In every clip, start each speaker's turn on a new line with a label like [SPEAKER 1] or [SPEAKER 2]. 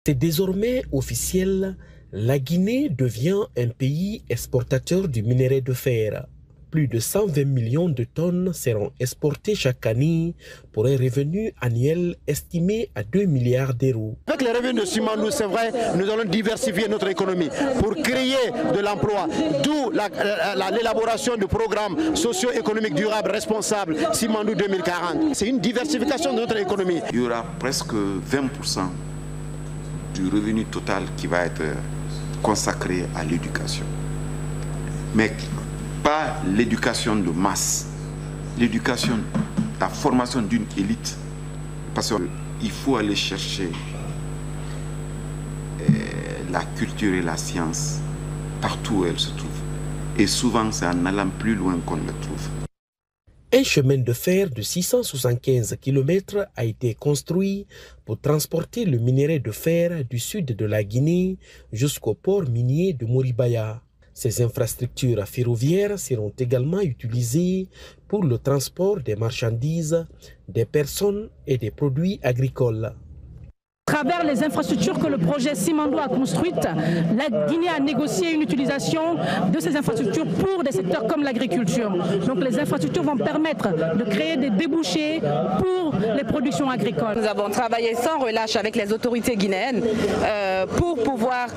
[SPEAKER 1] C'est désormais officiel, la Guinée devient un pays exportateur du minerai de fer. Plus de 120 millions de tonnes seront exportées chaque année pour un revenu annuel estimé à 2 milliards d'euros.
[SPEAKER 2] Avec les revenus de Simandou, c'est vrai, nous allons diversifier notre économie pour créer de l'emploi, d'où l'élaboration du programme socio-économique durable responsable Simandou 2040. C'est une diversification de notre économie.
[SPEAKER 3] Il y aura presque 20% du revenu total qui va être consacré à l'éducation. Mais pas l'éducation de masse, l'éducation, la formation d'une élite. Parce qu'il faut aller chercher la culture et la science partout où elle se trouve. Et souvent, c'est en allant plus loin qu'on le trouve.
[SPEAKER 1] Un chemin de fer de 675 km a été construit pour transporter le minerai de fer du sud de la Guinée jusqu'au port minier de Moribaya. Ces infrastructures ferroviaires seront également utilisées pour le transport des marchandises, des personnes et des produits agricoles.
[SPEAKER 4] À travers les infrastructures que le projet Simandou a construites, la Guinée a négocié une utilisation de ces infrastructures pour des secteurs comme l'agriculture. Donc les infrastructures vont permettre de créer des débouchés pour les productions agricoles.
[SPEAKER 5] Nous avons travaillé sans relâche avec les autorités guinéennes pour pouvoir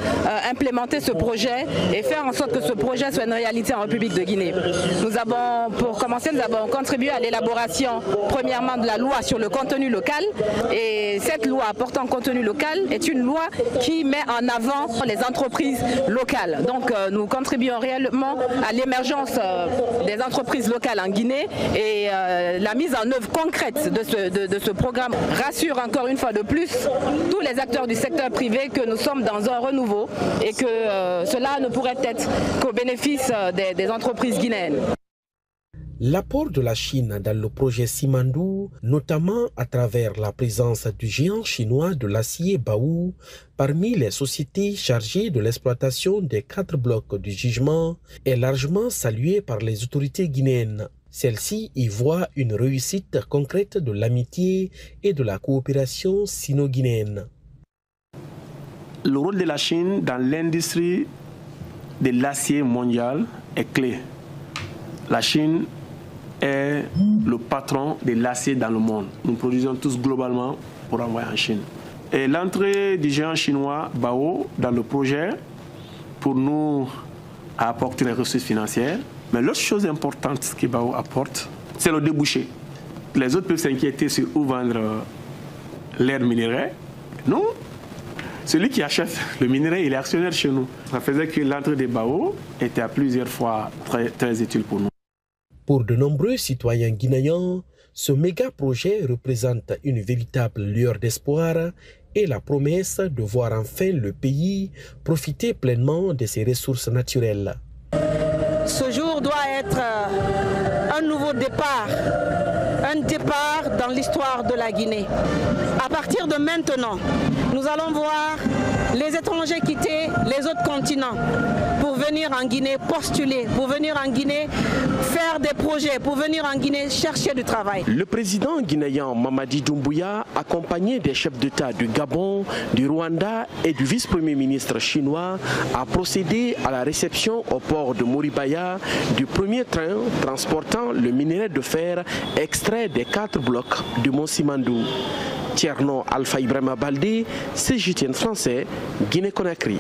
[SPEAKER 5] implémenter ce projet et faire en sorte que ce projet soit une réalité en République de Guinée. Pour commencer, nous avons contribué à l'élaboration, premièrement, de la loi sur le contenu local. Et cette loi portant contenu local est une loi qui met en avant les entreprises locales. Donc nous contribuons réellement à l'émergence des entreprises locales en Guinée et la mise en œuvre concrète de ce programme rassure encore une fois de plus tous les acteurs du secteur privé que nous sommes dans un renouveau et que cela ne pourrait être qu'au bénéfice des entreprises guinéennes.
[SPEAKER 1] L'apport de la Chine dans le projet Simandou, notamment à travers la présence du géant chinois de l'acier Baowu parmi les sociétés chargées de l'exploitation des 4 blocs du jugement, est largement salué par les autorités guinéennes. Celles-ci y voient une réussite concrète de l'amitié et de la coopération sino-guinéenne.
[SPEAKER 6] Le rôle de la Chine dans l'industrie de l'acier mondial est clé. La Chine est le patron de l'acier dans le monde. Nous produisons tous globalement pour envoyer en Chine. Et l'entrée du géant chinois Baowu dans le projet, pour nous, a apporté les ressources financières. Mais l'autre chose importante que Baowu apporte, c'est le débouché. Les autres peuvent s'inquiéter sur où vendre leur minerai. Nous, celui qui achète le minerai, il est actionnaire chez nous. Ça faisait que l'entrée de Baowu était à plusieurs fois très utile pour nous.
[SPEAKER 1] Pour de nombreux citoyens guinéens, ce méga-projet représente une véritable lueur d'espoir et la promesse de voir enfin le pays profiter pleinement de ses ressources naturelles.
[SPEAKER 4] Ce jour doit être un nouveau départ, un départ dans l'histoire de la Guinée. À partir de maintenant, nous allons voir les étrangers quitter les autres continents pour venir en Guinée postuler, pour venir en Guinée faire des projets, pour venir en Guinée chercher du travail.
[SPEAKER 1] Le président guinéen Mamadi Doumbouya, accompagné des chefs d'État du Gabon, du Rwanda et du vice-premier ministre chinois, a procédé à la réception au port de Moribaya du premier train transportant le minerai de fer extrait des 4 blocs du mont Simandou. Tierno Alpha Ibrahima Baldé, CGTN français, Guinée-Conakry.